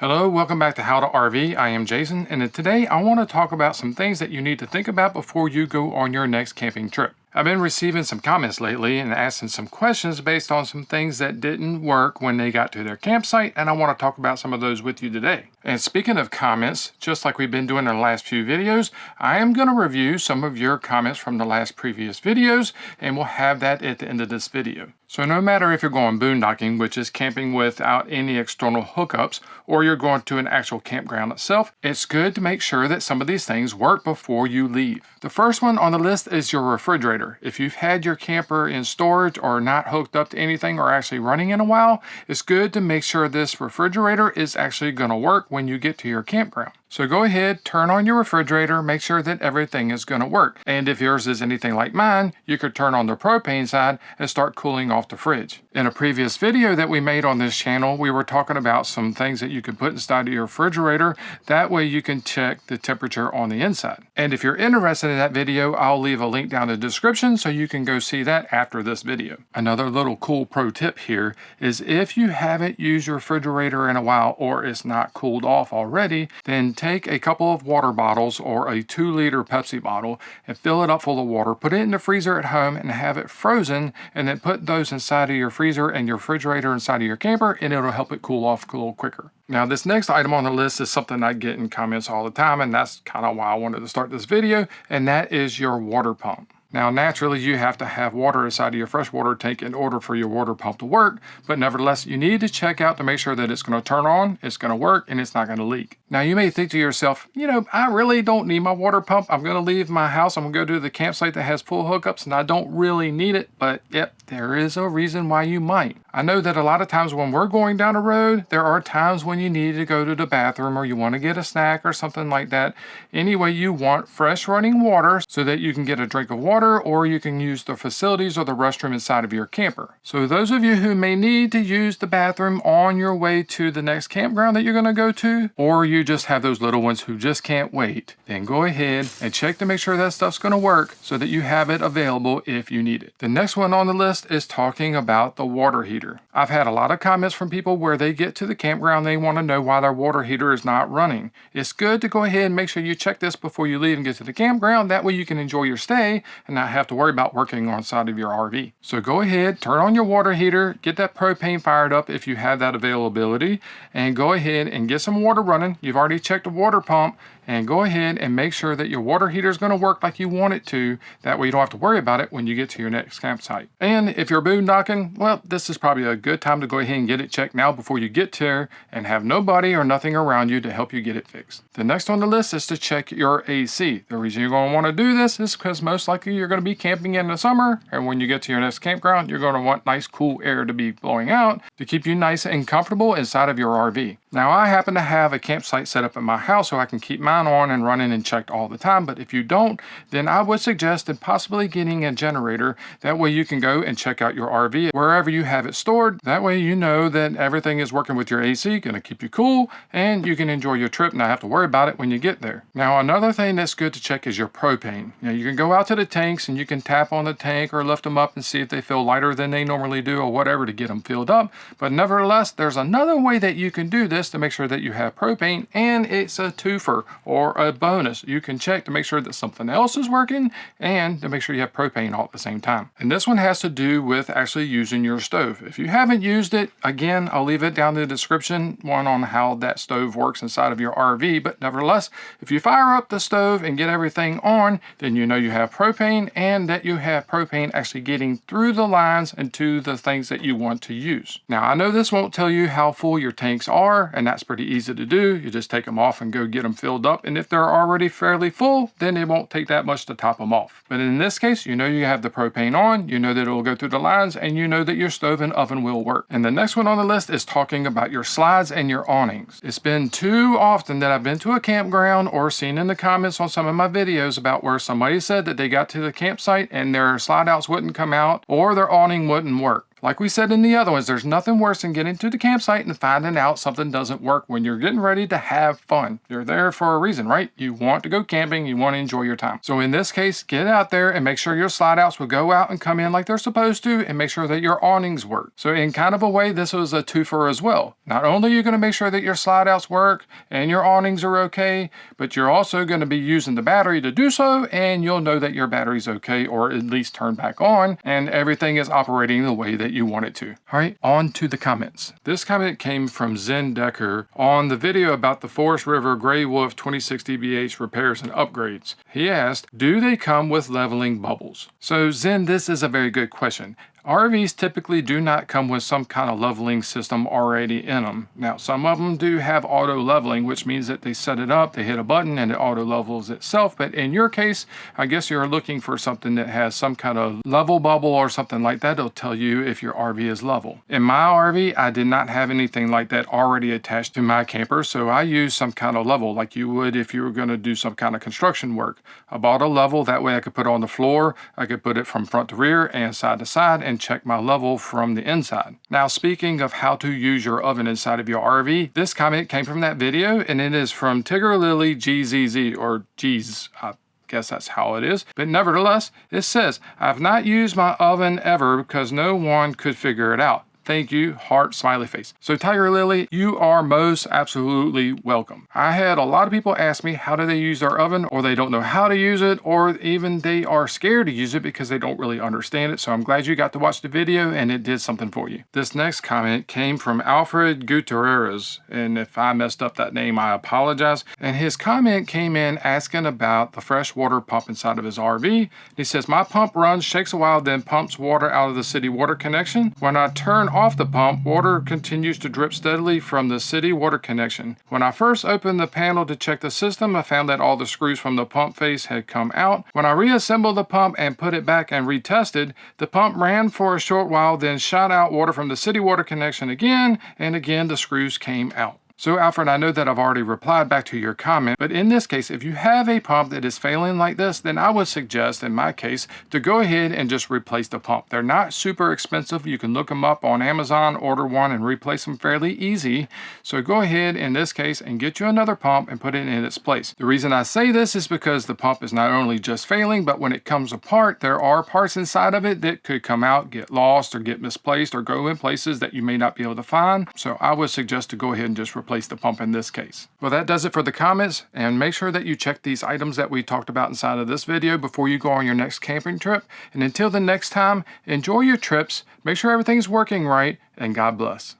Hello, welcome back to How to RV. I am Jason, and today I want to talk about some things that you need to think about before you go on your next camping trip. I've been receiving some comments lately and asking some questions based on some things that didn't work when they got to their campsite, and I want to talk about some of those with you today. And speaking of comments, just like we've been doing in the last few videos, I am going to review some of your comments from the last previous videos, and we'll have that at the end of this video. So no matter if you're going boondocking, which is camping without any external hookups, or you're going to an actual campground itself, it's good to make sure that some of these things work before you leave. The first one on the list is your refrigerator. If you've had your camper in storage or not hooked up to anything or actually running in a while, it's good to make sure this refrigerator is actually going to work when you get to your campground. So go ahead, turn on your refrigerator, make sure that everything is going to work. And if yours is anything like mine, you could turn on the propane side and start cooling off the fridge. In a previous video that we made on this channel, we were talking about some things that you can put inside of your refrigerator. That way you can check the temperature on the inside. And if you're interested in that video, I'll leave a link down in the description so you can go see that after this video. Another little cool pro tip here is if you haven't used your refrigerator in a while or it's not cooled off already, then take a couple of water bottles or a 2-liter Pepsi bottle and fill it up full of water, put it in the freezer at home and have it frozen, and then put those inside of your freezer and your refrigerator inside of your camper, and it'll help it cool off a little quicker. Now this next item on the list is something I get in comments all the time, and that's kind of why I wanted to start this video, and that is your water pump. Now, naturally, you have to have water inside of your freshwater tank in order for your water pump to work, but nevertheless, you need to check out to make sure that it's going to turn on, it's going to work, and it's not going to leak. Now, you may think to yourself, I really don't need my water pump. I'm going to leave my house. I'm going to go to the campsite that has full hookups, and I don't really need it, but yep, there is a reason why you might. I know that a lot of times when we're going down a road, there are times when you need to go to the bathroom or you want to get a snack or something like that. Anyway, you want fresh running water so that you can get a drink of water, or you can use the facilities or the restroom inside of your camper. So those of you who may need to use the bathroom on your way to the next campground that you're going to go to, or you just have those little ones who just can't wait, then go ahead and check to make sure that stuff's going to work so that you have it available if you need it. The next one on the list is talking about the water heater. I've had a lot of comments from people where they get to the campground, they want to know why their water heater is not running. It's good to go ahead and make sure you check this before you leave and get to the campground. That way you can enjoy your stay and not have to worry about working on side of your RV. So go ahead, turn on your water heater, get that propane fired up if you have that availability, and go ahead and get some water running. You've already checked the water pump, and go ahead and make sure that your water heater is going to work like you want it to. That way you don't have to worry about it when you get to your next campsite. And if you're boondocking, well, this is probably a good time to go ahead and get it checked now before you get there and have nobody or nothing around you to help you get it fixed. The next on the list is to check your AC. The reason you're going to want to do this is because most likely you're going to be camping in the summer, and when you get to your next campground, you're going to want nice cool air to be blowing out to keep you nice and comfortable inside of your RV. Now, I happen to have a campsite set up at my house so I can keep mine on and running and checked all the time, but if you don't, then I would suggest that possibly getting a generator. That way you can go and check out your RV wherever you have it stored. That way you know that everything is working with your AC, going to keep you cool, and you can enjoy your trip and not have to worry about it when you get there. Now, another thing that's good to check is your propane. You can go out to the tanks and you can tap on the tank or lift them up and see if they feel lighter than they normally do or whatever to get them filled up. But nevertheless, there's another way that you can do this to make sure that you have propane, and it's a twofer or a bonus. You can check to make sure that something else is working and to make sure you have propane all at the same time. And this one has to do with actually using your stove. If you haven't used it, again, I'll leave it down in the description, one on how that stove works inside of your RV. But nevertheless, if you fire up the stove and get everything on, then you know you have propane and that you have propane actually getting through the lines and to the things that you want to use. Now, I know this won't tell you how full your tanks are, and that's pretty easy to do. You just take them off and go get them filled up, and if they're already fairly full, then it won't take that much to top them off. But in this case, you know you have the propane on, you know that it will go through the lines, and you know that your stove and oven will work. And the next one on the list is talking about your slides and your awnings. It's been too often that I've been to a campground or seen in the comments on some of my videos about where somebody said that they got to the campsite and their slide outs wouldn't come out or their awning wouldn't work. Like we said in the other ones, there's nothing worse than getting to the campsite and finding out something doesn't work when you're getting ready to have fun. You're there for a reason, right? You want to go camping, you want to enjoy your time. So in this case, get out there and make sure your slide outs will go out and come in like they're supposed to, and make sure that your awnings work. So in kind of a way, this was a twofer as well. Not only are you going to make sure that your slide outs work and your awnings are okay, but you're also going to be using the battery to do so, and you'll know that your battery's okay, or at least turned back on, and everything is operating the way that you want it to. All right, on to the comments. This comment came from Zen Decker on the video about the Forest River Gray Wolf 2060 BH repairs and upgrades. He asked, do they come with leveling bubbles? So Zen, this is a very good question. RVs typically do not come with some kind of leveling system already in them. Now, some of them do have auto leveling, which means that they set it up, they hit a button, and it auto levels itself. But in your case, I guess you're looking for something that has some kind of level bubble or something like that. It'll tell you if your RV is level. In my RV, I did not have anything like that already attached to my camper, so I used some kind of level like you would if you were going to do some kind of construction work. I bought a level, that way I could put it on the floor, I could put it from front to rear and side to side, and check my level from the inside. Now, speaking of how to use your oven inside of your RV, this comment came from that video, and it is from Tigger Lily GZZ, or G's, I guess that's how it is. But nevertheless, it says, I've not used my oven ever because no one could figure it out. Thank you, heart, smiley face. So Tiger Lily, you are most absolutely welcome. I had a lot of people ask me how do they use their oven, or they don't know how to use it, or even they are scared to use it because they don't really understand it. So I'm glad you got to watch the video and it did something for you. This next comment came from Alfred Gutierrez, and if I messed up that name, I apologize. And his comment came in asking about the fresh water pump inside of his RV. He says, my pump runs, shakes a while, then pumps water out of the city water connection. When I turn off the pump, water continues to drip steadily from the city water connection. When I first opened the panel to check the system, I found that all the screws from the pump face had come out. When I reassembled the pump and put it back and retested, the pump ran for a short while, then shot out water from the city water connection again, and again the screws came out. So Alfred, I know that I've already replied back to your comment, but in this case, if you have a pump that is failing like this, then I would suggest, in my case, to go ahead and just replace the pump. They're not super expensive. You can look them up on Amazon, order one, and replace them fairly easy. So go ahead, in this case, and get you another pump and put it in its place. The reason I say this is because the pump is not only just failing, but when it comes apart, there are parts inside of it that could come out, get lost, or get misplaced, or go in places that you may not be able to find. So I would suggest to go ahead and just replace the pump in this case. Well, that does it for the comments, and make sure that you check these items that we talked about inside of this video before you go on your next camping trip. And until the next time, enjoy your trips, make sure everything's working right, and God bless.